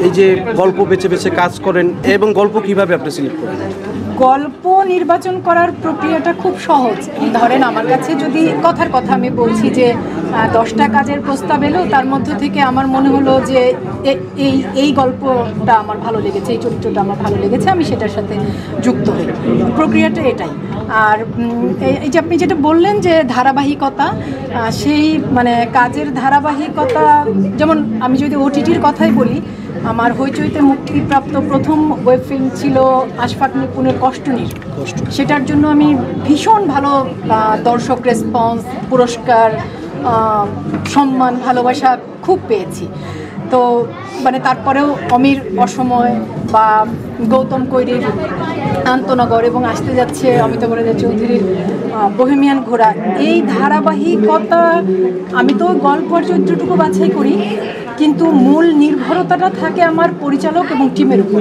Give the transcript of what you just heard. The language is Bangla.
এই যে গল্প বেছে বেছে কাজ করেন এবং গল্প কিভাবে আপনি সিলেক্ট করেন? গল্প নির্বাচন করার প্রক্রিয়াটা খুব সহজ। ধরেন আমার কাছে যদি কথার কথা আমি বলছি যে 10টা কাজের প্রস্তাব এলো, তার মধ্য থেকে আমার মনে হলো যে এই গল্পটা আমার ভালো লেগেছে, এই চরিত্রটা আমার ভালো লেগেছে, আমি সেটার সাথে যুক্ত হই। প্রক্রিয়াটা এটাই। আর এই যে আপনি যেটা বললেন যে ধারাবাহিকতা, সেই মানে কাজের ধারাবাহিকতা, যেমন আমি যদি ওটিটির কথাই বলি, আমার হইচইতে মুক্তিপ্রাপ্ত প্রথম ওয়েব ফিল্ম ছিল আশফাক নিপুণের কষ্টনীর। সেটার জন্য আমি ভীষণ ভালো দর্শক রেসপন্স, পুরস্কার, সম্মান, ভালোবাসা খুব পেয়েছি। তো মানে তারপরেও অমির অসময় বা গৌতম কৈরির আন্তনগর এবং আসতে যাচ্ছে অমিতাভ চৌধুরীর বোহেমিয়ান ঘোড়া, এই ধারাবাহিকতা, আমি তো গল্প আর চরিত্রটুকু বাছাই করি, কিন্তু মূল নির্ভরতাটা থাকে আমার পরিচালক এবং টিমের উপর।